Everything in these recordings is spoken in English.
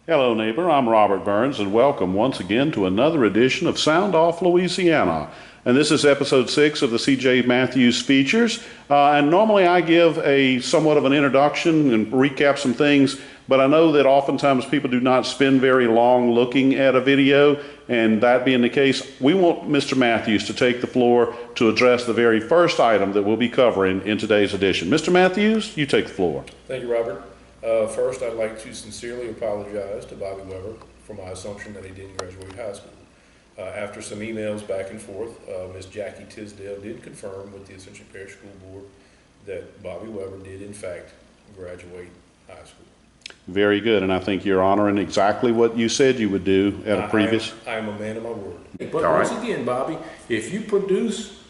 Hello, neighbor. I'm Robert Burns, and welcome once again to another edition of Sound Off Louisiana. And this is episode 6 of the C.J. Matthews Features. And normally I give a somewhat of an introduction and recap some things, but I know that oftentimes people do not spend very long looking at a video. And that being the case, we want Mr. Matthews to take the floor to address the very first item that we'll be covering in today's edition. Mr. Matthews, you take the floor. Thank you, Robert. First, I'd like to sincerely apologize to Bobby Weber for my assumption that he didn't graduate high school. After some emails back and forth, Ms. Jackie Tisdale did confirm with the Ascension Parish School Board that Bobby Weber did, in fact, graduate high school. Very good, and I think you're honoring exactly what you said you would do at a previous. I am a man of my word. But once again, Bobby, if you produce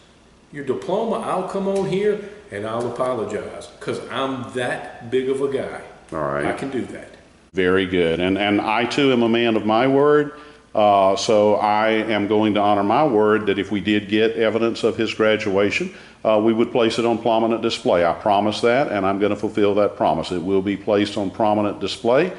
your diploma, I'll come on here and I'll apologize because I'm that big of a guy. All right. I can do that. Very good. And I too am a man of my word. So I am going to honor my word that if we did get evidence of his graduation, we would place it on prominent display. I promise that, and I'm going to fulfill that promise. It will be placed on prominent display,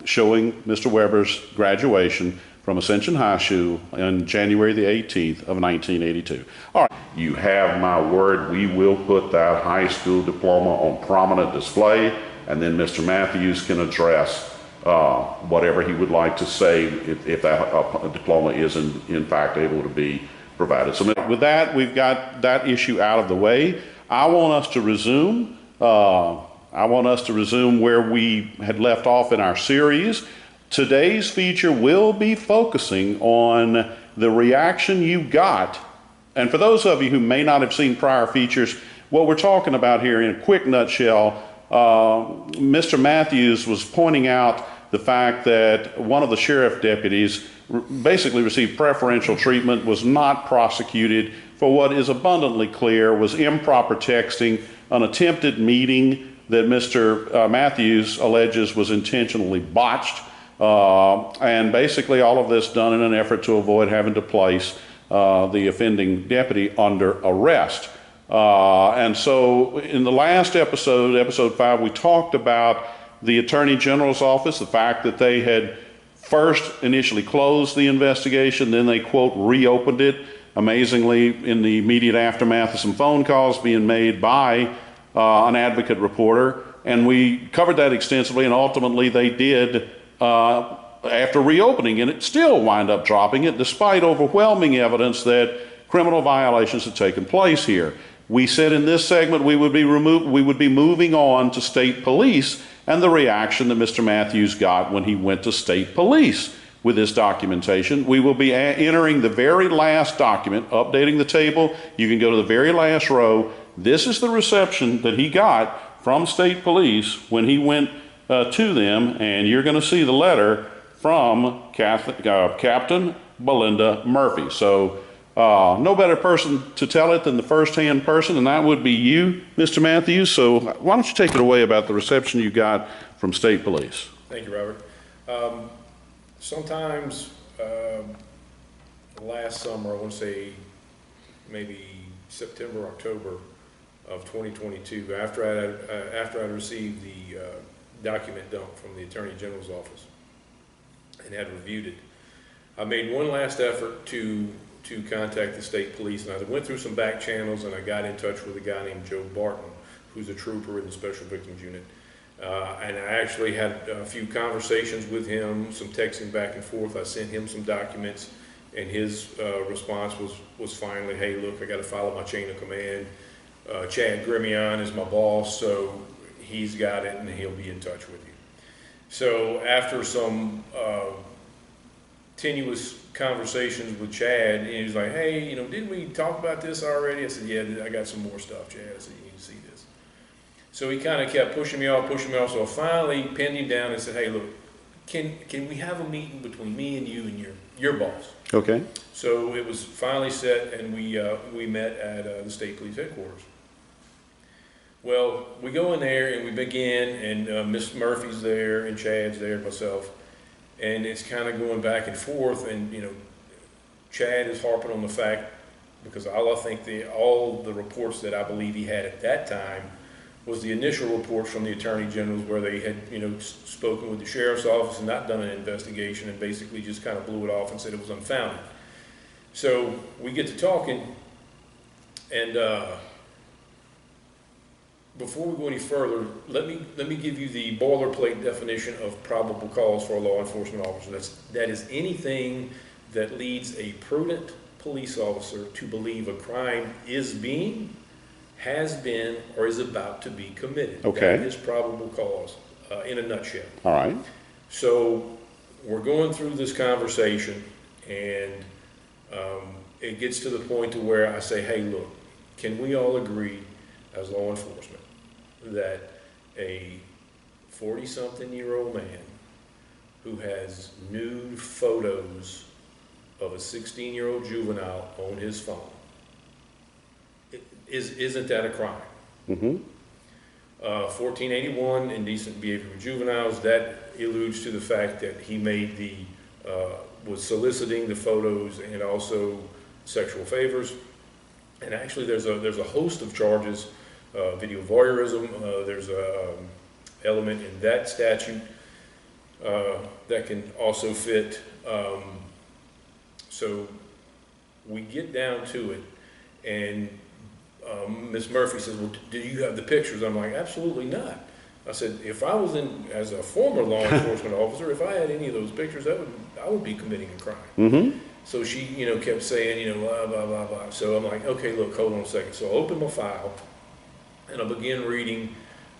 showing Mr. Weber's graduation from Ascension High School on January the 18th of 1982. All right. You have my word. We will put that high school diploma on prominent display, and then Mr. Matthews can address whatever he would like to say if that diploma is in fact able to be provided. So with that, we've got that issue out of the way. I want us to resume. Where we had left off in our series. Today's feature will be focusing on the reaction you got. And for those of you who may not have seen prior features, what we're talking about here in a quick nutshell, Mr. Matthews was pointing out the fact that one of the sheriff deputies basically received preferential treatment, was not prosecuted for what is abundantly clear was improper texting, an attempted meeting that Mr. Matthews alleges was intentionally botched, and basically all of this done in an effort to avoid having to place the offending deputy under arrest. And so in the last episode, episode 5, we talked about the Attorney General's office, the fact that they had first initially closed the investigation, then they, quote, reopened it, amazingly in the immediate aftermath of some phone calls being made by an advocate reporter. And we covered that extensively, and ultimately they did, after reopening it, still wind up dropping it, despite overwhelming evidence that criminal violations had taken place here. We said in this segment we would be moving on to state police and the reaction that Mr. Matthews got when he went to state police with this documentation. We will be entering the very last document, updating the table. You can go to the very last row. This is the reception that he got from state police when he went to them, and you're going to see the letter from Captain Belinda Murphy. So no better person to tell it than the first-hand person, and that would be you, Mr. Matthews. So why don't you take it away about the reception you got from state police? Thank you, Robert. Sometimes last summer, I want to say maybe September, October of 2022, after I received the document dump from the Attorney General's office and had reviewed it, I made one last effort to contact the state police, and I went through some back channels, and I got in touch with a guy named Joe Barton, who's a trooper in the Special Victims Unit. And I actually had a few conversations with him, some texting back and forth. I sent him some documents, and his response was finally, hey, look, I got to follow my chain of command. Chad Grimion is my boss, so he's got it, and he'll be in touch with you. So after some tenuous conversations with Chad, and he was like, hey, didn't we talk about this already? I said, yeah, I got some more stuff, Chad. I said, you need to see this. So he kind of kept pushing me off. So I finally pinned him down and said, hey, look, can we have a meeting between me and you and your boss? Okay. So it was finally set, and we met at the state police headquarters. Well, we go in there and we begin, and Miss Murphy's there, and Chad's there, myself. And it's kind of going back and forth, and Chad is harping on the fact, because all the reports that I believe he had at that time was the initial reports from the Attorney General's where they had, spoken with the Sheriff's Office and not done an investigation and basically just kind of blew it off and said it was unfounded. So we get to talking, and before we go any further, let me give you the boilerplate definition of probable cause for a law enforcement officer. That is anything that leads a prudent police officer to believe a crime is being, has been, or is about to be committed. Okay. That is probable cause, in a nutshell. All right. So we're going through this conversation, and it gets to the point to where I say, hey, look, can we all agree as law enforcement that a 40-something-year-old man who has nude photos of a 16-year-old juvenile on his phone, isn't that a crime? Mm-hmm. 1481, indecent behavior with juveniles, that alludes to the fact that he made was soliciting the photos and also sexual favors. And actually there's a host of charges, video voyeurism, there's a element in that statute that can also fit. So we get down to it, and Ms. Murphy says, well, do you have the pictures? I'm like, absolutely not. I said, if I was as a former law enforcement officer, if I had any of those pictures, I would be committing a crime. Mm-hmm. So she, kept saying, blah, blah, blah, blah. So I'm like, okay, look, hold on a second. So I open my file, and I begin reading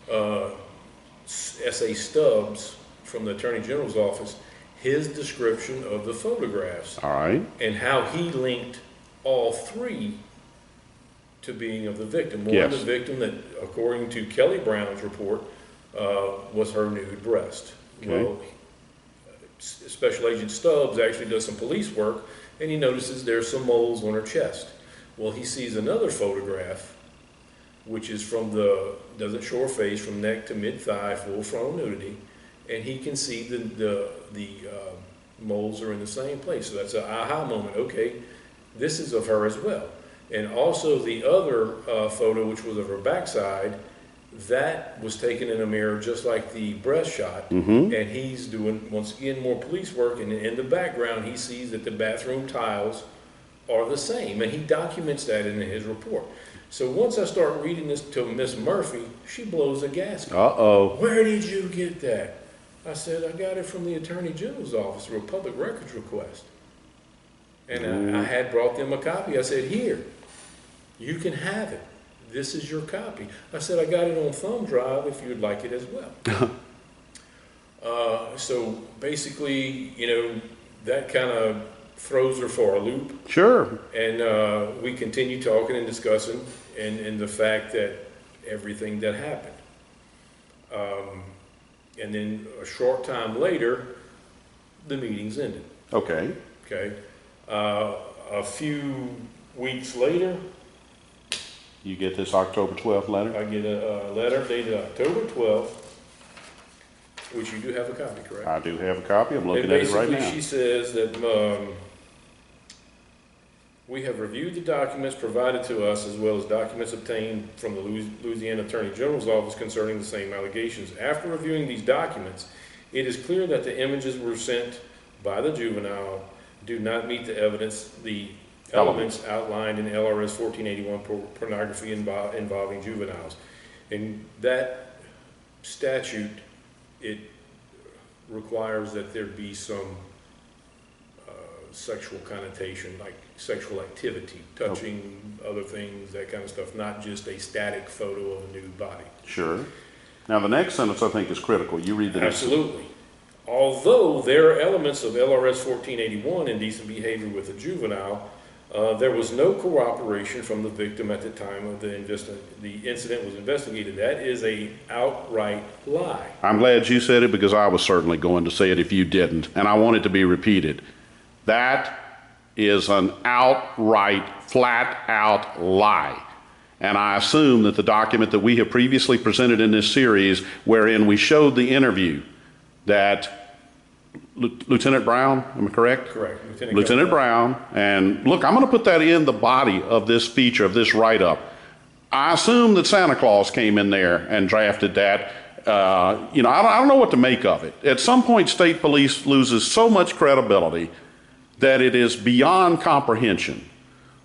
S.A. Stubbs from the Attorney General's office, his description of the photographs. All right. And how he linked all three to being of the victim. One, Yes. the victim that, according to Kelly Brown's report, was her nude breast. Okay. Well, Special Agent Stubbs actually does some police work, and he notices there's some moles on her chest. Well, he sees another photograph, which is doesn't show her face, from neck to mid-thigh, full frontal nudity, and he can see the moles are in the same place. So that's an aha moment. Okay, this is of her as well. And also the other photo, which was of her backside, that was taken in a mirror just like the breast shot. Mm-hmm. And he's doing, once again, more police work. And in the background, he sees that the bathroom tiles are the same. And he documents that in his report. So once I start reading this to Miss Murphy, she blows a gasket. Uh-oh. Where did you get that? I said, I got it from the Attorney General's office through a public records request. And I had brought them a copy. I said, here, you can have it. This is your copy. I said, I got it on thumb drive if you'd like it as well. So basically, that kind of throws her for a loop. Sure. And we continue talking and discussing and the fact that everything that happened. And then a short time later, the meeting's ended. Okay. Okay. A few weeks later, You get this October 12th letter? I get a letter dated October 12th, which you do have a copy, correct? I do have a copy. I'm looking And at it right basically, now. she says that we have reviewed the documents provided to us as well as documents obtained from the Louisiana Attorney General's office concerning the same allegations. After reviewing these documents, it is clear that the images were sent by the juvenile do not meet the elements outlined in LRS 1481 pornography involving juveniles. And that statute, it requires that there be some sexual connotation, like sexual activity, touching other things, that kind of stuff, not just a static photo of a nude body. Sure. Now, the next sentence I think is critical. You read the next sentence. Absolutely. Although there are elements of LRS 1481, indecent behavior with a juvenile, there was no cooperation from the victim at the time of the incident was investigated. That is a outright lie. I'm glad you said it because I was certainly going to say it if you didn't, and I want it to be repeated. That is an outright, flat-out lie. And I assume that the document that we have previously presented in this series, wherein we showed the interview that Lieutenant Brown, am I correct? Correct. Lieutenant Brown, and look, I'm going to put that in the body of this feature, of this write-up. I assume that Santa Claus came in there and drafted that. You know, I don't know what to make of it. At some point, state police loses so much credibility that it is beyond comprehension.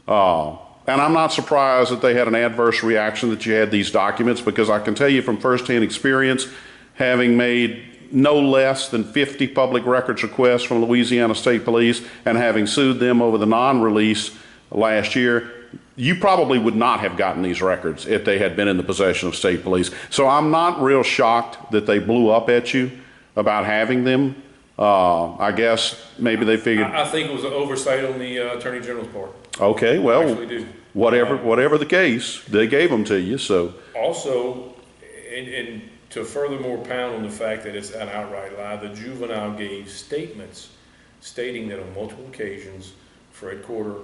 And I'm not surprised that they had an adverse reaction that you had these documents, because I can tell you from firsthand experience, having made no less than 50 public records requests from Louisiana State Police and having sued them over the non-release last year, you probably would not have gotten these records if they had been in the possession of state police. So I'm not real shocked that they blew up at you about having them. I guess maybe they figured. I think it was an oversight on the Attorney General's part. Okay, well, Actually do. whatever the case, they gave them to you. So Also, and to furthermore pound on the fact that it's an outright lie, the juvenile gave statements stating that on multiple occasions, Fred Corder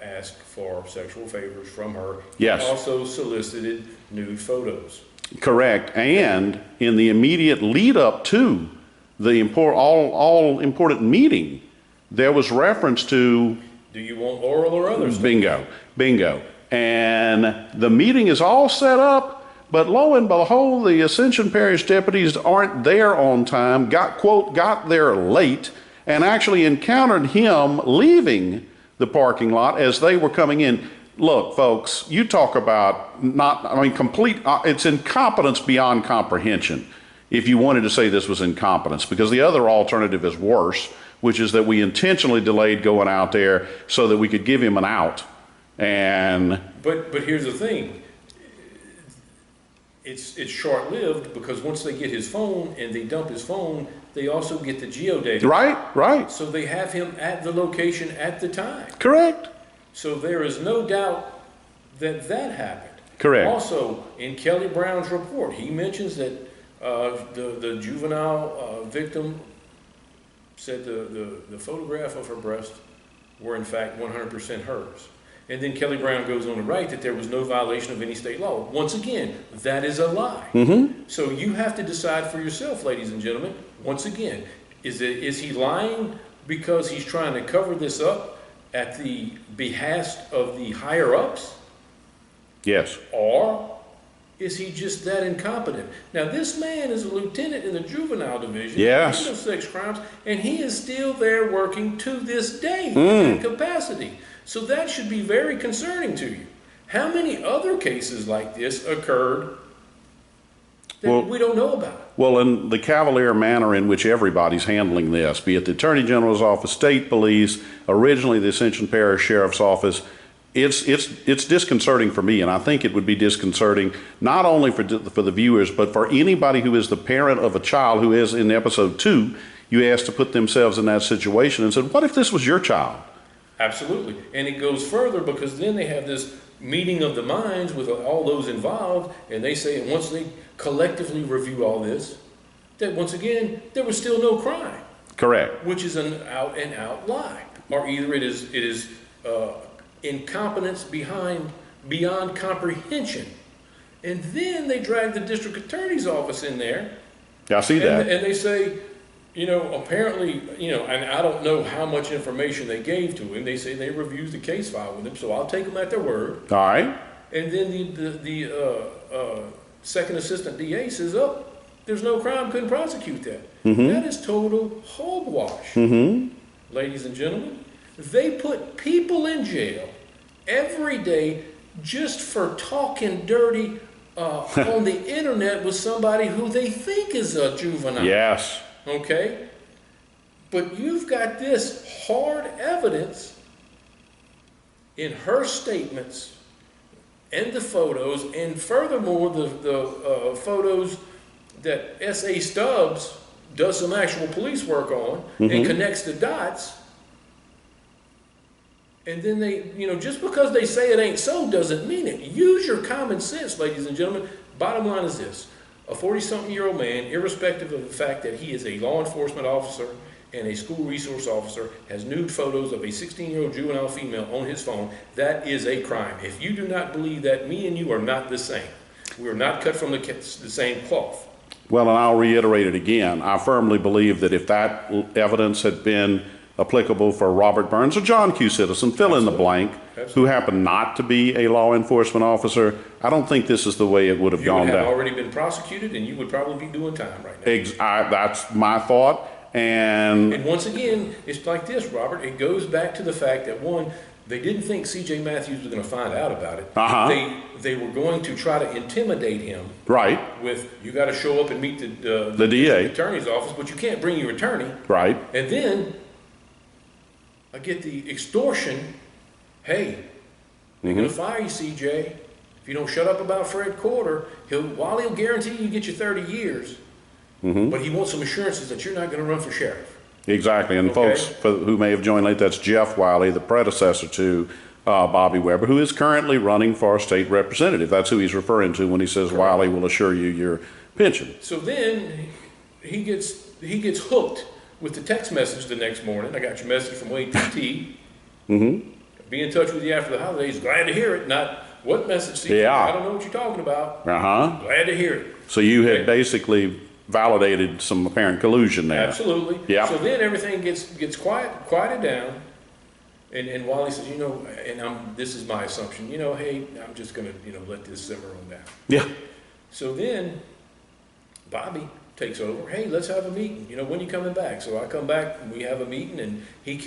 asked for sexual favors from her. Yes. He also solicited nude photos. correct, and in the immediate lead up to the all important meeting, there was reference to Do you want oral or others? bingo, and the meeting is all set up. But lo and behold, the Ascension Parish deputies aren't there on time, got there late, and actually encountered him leaving the parking lot as they were coming in. Look, folks, you talk about it's incompetence beyond comprehension if you wanted to say this was incompetence, because the other alternative is worse, which is that we intentionally delayed going out there so that we could give him an out. And But here's the thing. It's short-lived, because once they get his phone and they dump his phone, they also get the geodata. right, So they have him at the location at the time. correct. So there is no doubt that that happened. Correct. Also, in Kelly Brown's report, he mentions that the juvenile victim said the photograph of her breast were in fact 100% hers. And then Kelly Brown goes on to write that there was no violation of any state law. Once again, that is a lie. So you have to decide for yourself, ladies and gentlemen. Once again, is he lying because he's trying to cover this up at the behest of the higher ups? Yes. Or is he just that incompetent? Now, this man is a lieutenant in the juvenile division. Yes. Criminal sex crimes, and he is still there working to this day in that capacity. So that should be very concerning to you. How many other cases like this occurred that we don't know about? Well, in the cavalier manner in which everybody's handling this, be it the Attorney General's office, state police, originally the Ascension Parish Sheriff's Office, it's disconcerting for me, and I think it would be disconcerting not only for the viewers, but for anybody who is the parent of a child who is in episode 2. You asked to put themselves in that situation and said, what if this was your child? Absolutely. And it goes further, because then they have this meeting of the minds with all those involved, and they say, and once they collectively review all this, that once again, there was still no crime. Correct. Which is an out and out lie. Or either it is incompetence beyond comprehension. And then they drag the district attorney's office in there. I see that. And they say, apparently, and I don't know how much information they gave to him. They say they reviewed the case file with him, so I'll take them at their word. All right. And then the second assistant DA says, oh, there's no crime, couldn't prosecute that. That is total hogwash. Ladies and gentlemen, they put people in jail every day just for talking dirty on the internet with somebody who they think is a juvenile. Yes. Okay? But you've got this hard evidence in her statements and the photos, and furthermore, the photos that S.A. Stubbs does some actual police work on and connects the dots. And then they, just because they say it ain't so doesn't mean it. Use your common sense, ladies and gentlemen. Bottom line is this. A 40-something-year-old man, irrespective of the fact that he is a law enforcement officer and a school resource officer, has nude photos of a 16-year-old juvenile female on his phone. That is a crime. If you do not believe that, me and you are not the same. We are not cut from the same cloth. Well, and I'll reiterate it again. I firmly believe that if that evidence had been applicable for Robert Burns or John Q. Citizen, fill in the blank, who happened not to be a law enforcement officer. I don't think this is the way it would have You gone would have down. already been prosecuted, and you would probably be doing time right now. That's my thought. And once again, it's like this, Robert. It goes back to the fact that, one, they didn't think C.J. Matthews was going to find out about it. They were going to try to intimidate him. Right. With, you got to show up and meet the DA. attorney's office, but you can't bring your attorney. Right. And then I get the extortion. Hey, they're going to fire you, C.J. If you don't shut up about Fred Corder, while he'll guarantee you get you 30 years, but he wants some assurances that you're not going to run for sheriff. Exactly. And folks who may have joined late, that's Jeff Wiley, the predecessor to Bobby Weber, who is currently running for state representative. That's who he's referring to when he says Wiley will assure you your pension. So then he gets hooked with the text message the next morning. I got your message from AT&T. Be in touch with you after the holidays. Glad to hear it. Not what message, Steve? Yeah. I don't know what you're talking about. Glad to hear it. So you had basically validated some apparent collusion there. Absolutely. Yeah. So then everything gets quieted down, and Wally says, and this is my assumption, hey, I'm just gonna let this simmer on down. Yeah. So then Bobby takes over. Hey, let's have a meeting. When you coming back? So I come back and we have a meeting, and he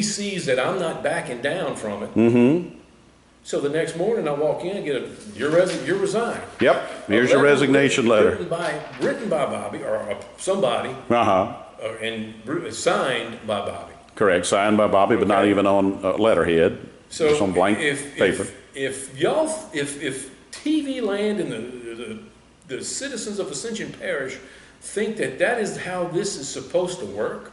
sees that I'm not backing down from it. So the next morning I walk in and get you're resigned. Yep. Here's your resignation letter. Written by Bobby or somebody. And signed by Bobby. Correct. Signed by Bobby, but not even on letterhead. So just on blank paper. If TV Land and the citizens of Ascension Parish think that is how this is supposed to work,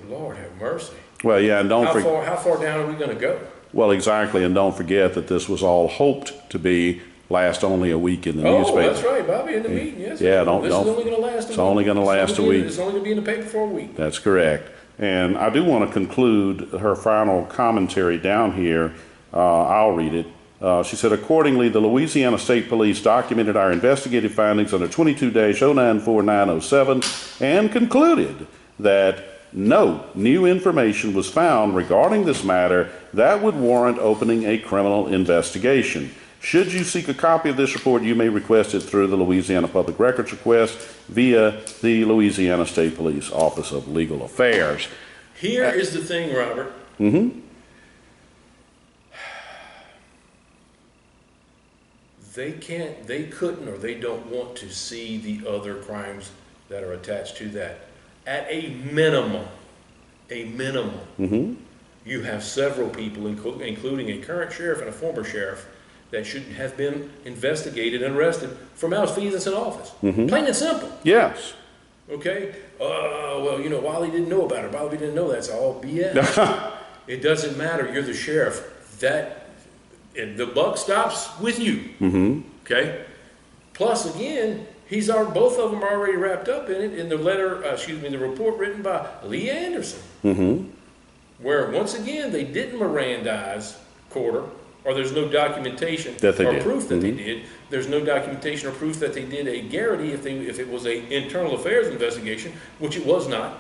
Lord have mercy. Well, yeah, and how far down are we going to go? Well, exactly, and don't forget that this was all hoped to last only a week in the newspaper. Oh, that's right, Bobby, in the meeting, yes. Yeah, This is only going to last a week. It's only going to last a week. It's only going to be in the paper for a week. That's correct. And I do want to conclude her final commentary down here. I'll read it. She said, accordingly, the Louisiana State Police documented our investigative findings under 22-094907 and concluded that no new information was found regarding this matter that would warrant opening a criminal investigation. Should you seek a copy of this report, you may request it through the Louisiana Public Records request via the Louisiana State Police Office of Legal Affairs. Here is the thing, Robert. They couldn't, or they don't want to see the other crimes that are attached to that. At a minimum, you have several people, including a current sheriff and a former sheriff, that should have been investigated and arrested for malfeasance in office. Plain and simple. Yes. Okay? Well, Wally didn't know about it. Bobby didn't know that. It's all BS. It doesn't matter. You're the sheriff. The buck stops with you. Okay? Plus, again, both of them are already wrapped up in it in the the report written by Lee Anderson. Where, once again, they didn't Mirandize Corder, or there's no documentation or proof that they did. There's no documentation or proof that they did a Garrity if it was an internal affairs investigation, which it was not.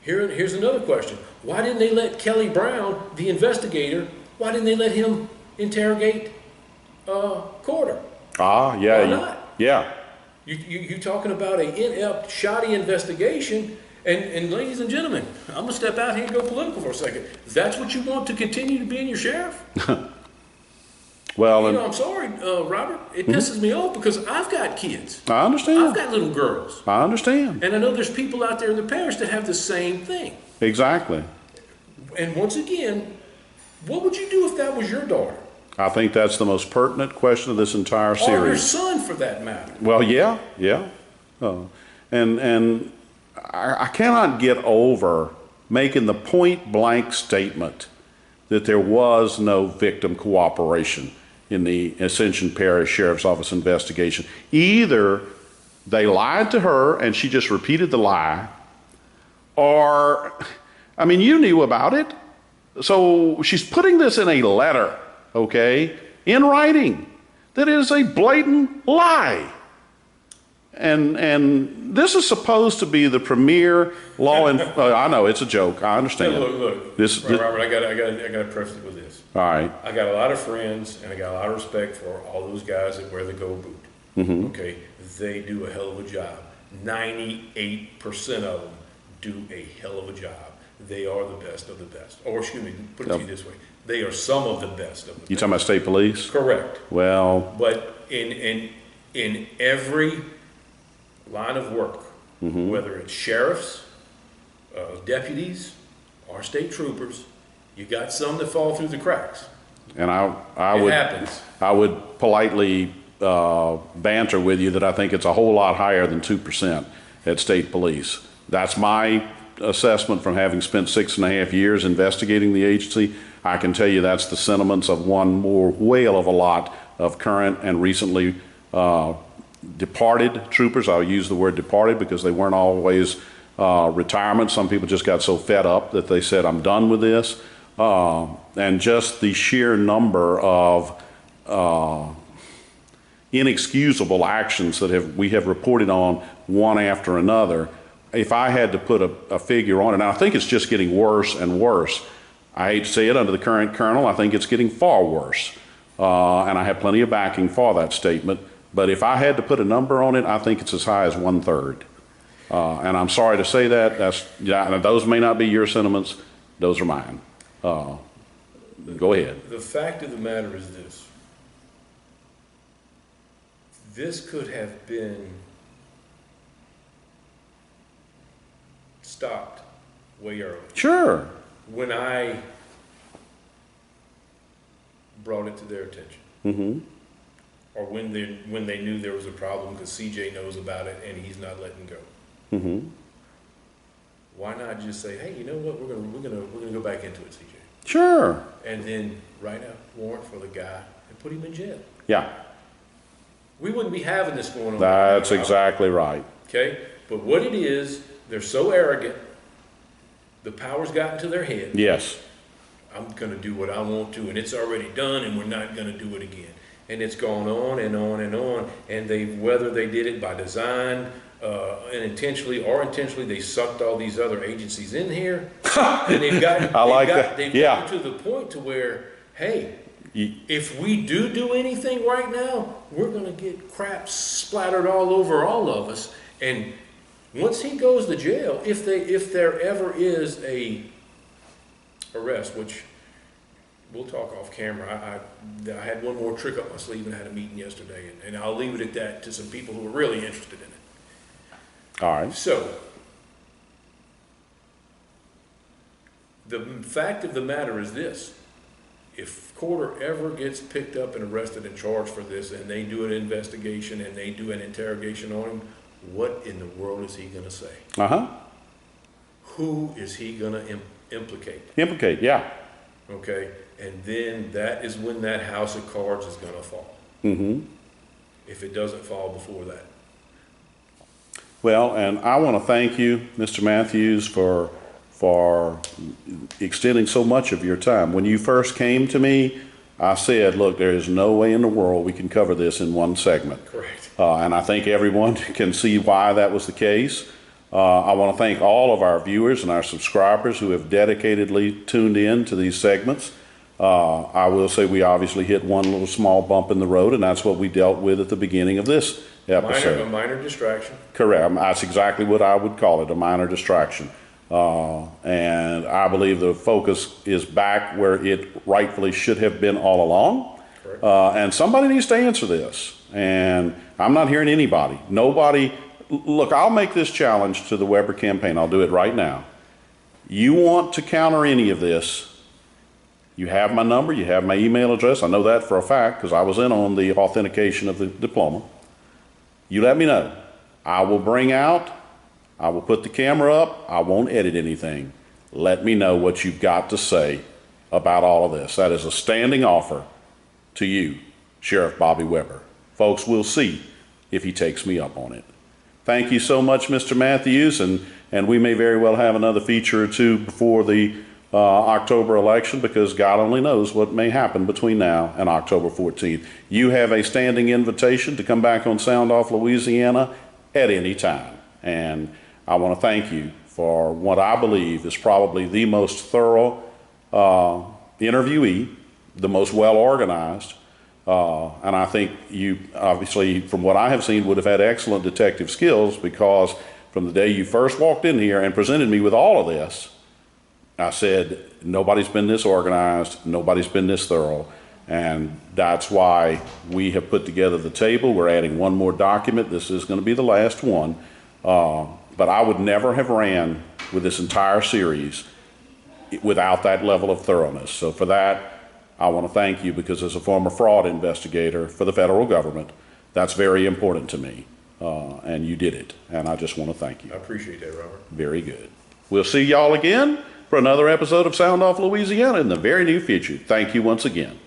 Here's another question. Why didn't they let Kelly Brown, the investigator, why didn't they let him interrogate Corder? Yeah. Why not? Yeah. You talking about an inept, shoddy investigation, and ladies and gentlemen, I'm going to step out here and go political for a second. That's what you want to continue to be in your sheriff? Well, I'm sorry, Robert. It pisses me off because I've got kids. I understand. I've got little girls. I understand. And I know there's people out there in the parish that have the same thing. Exactly. And once again, what would you do if that was your daughter? I think that's the most pertinent question of this entire series. Or your son, for that matter. Well, yeah. And I cannot get over making the point-blank statement that there was no victim cooperation in the Ascension Parish Sheriff's Office investigation. Either they lied to her and she just repeated the lie, or, you knew about it. So she's putting this in a letter, okay, in writing, that is a blatant lie. and this is supposed to be the premier law I know it's a joke. I understand. Now, look. This, Robert, I gotta preface it with this. all right. I got a lot of friends and I got a lot of respect for all those guys that wear the gold boot. Mm-hmm. Okay, they do a hell of a job. 98% of them do a hell of a job. They are the best of the best. Or excuse me, put it to you this way: they are some of the best of the You best. talking about state police? Correct. Well, But in every line of work, whether it's sheriffs, deputies, or state troopers, you got some that fall through the cracks. and I It would happens. I would politely banter with you that I think it's a whole lot higher than 2% at state police. That's my assessment from having spent 6.5 years investigating the agency. I can tell you that's the sentiments of one more whale of a lot of current and recently departed troopers. I'll use the word departed because they weren't always retirement. Some people just got so fed up that they said, I'm done with this. And just the sheer number of inexcusable actions that we have reported on one after another. If I had to put a figure on it, and I think it's just getting worse and worse. I hate to say it, under the current colonel, I think it's getting far worse. And I have plenty of backing for that statement. But if I had to put a number on it, I think it's as high as 1/3. And I'm sorry to say that. Those may not be your sentiments. Those are mine. Go ahead. The fact of the matter is this. This could have been stopped way early. Sure. When I brought it to their attention. Mm-hmm. Or when they knew there was a problem, because CJ knows about it and he's not letting go. Mm-hmm. Why not just say, hey, you know what, we're gonna go back into it, CJ, Sure. and then write a warrant for the guy and put him in jail. Yeah. We wouldn't be having this going on. That's right now, exactly right. okay. But what it is, they're so arrogant. The power's gotten to their head. Yes. I'm gonna do what I want to, and it's already done, and we're not gonna do it again. And it's gone on and on and on. And whether they did it by design, and intentionally or intentionally, they sucked all these other agencies in here. And they've gotten, they've gotten to the point to where, hey, if we do anything right now, we're gonna get crap splattered all over all of us. And once he goes to jail, if there ever is a arrest, which we'll talk off camera. I had one more trick up my sleeve and I had a meeting yesterday, and I'll leave it at that to some people who are really interested in it. All right. So, the fact of the matter is this. If Corder ever gets picked up and arrested and charged for this, and they do an investigation and they do an interrogation on him, what in the world is he going to say? Uh-huh. Who is he going to implicate? Implicate, yeah. Okay, and then that is when that house of cards is gonna fall. Mm-hmm. If it doesn't fall before that. Well, and I want to thank you, Mr. Matthews, for extending so much of your time. When you first came to me, I said, look, there is no way in the world we can cover this in one segment. Correct. And I think everyone can see why that was the case. I want to thank all of our viewers and our subscribers who have dedicatedly tuned in to these segments. I will say we obviously hit one little small bump in the road, and that's what we dealt with at the beginning of this episode. A minor distraction. Correct. That's exactly what I would call it, a minor distraction. And I believe the focus is back where it rightfully should have been all along. Correct. And somebody needs to answer this. And I'm not hearing anybody. Nobody. Look, I'll make this challenge to the Weber campaign. I'll do it right now. You want to counter any of this, you have my number, you have my email address. I know that for a fact because I was in on the authentication of the diploma. You let me know. I will put the camera up. I won't edit anything. Let me know what you've got to say about all of this. That is a standing offer to you, Sheriff Bobby Weber. Folks, we'll see if he takes me up on it. Thank you so much, Mr. Matthews, and we may very well have another feature or two before the October election because God only knows what may happen between now and October 14th. You have a standing invitation to come back on Sound Off Louisiana at any time. And I want to thank you for what I believe is probably the most thorough interviewee, the most well organized, and I think you obviously, from what I have seen, would have had excellent detective skills, because from the day you first walked in here and presented me with all of this, I said, nobody's been this organized, nobody's been this thorough. And that's why we have put together the table. We're adding one more document. This is going to be the last one. But I would never have ran with this entire series without that level of thoroughness. So for that, I want to thank you, because as a former fraud investigator for the federal government, that's very important to me. And you did it. And I just want to thank you. I appreciate that, Robert. Very good. We'll see y'all again for another episode of Sound Off Louisiana in the very near future. Thank you once again.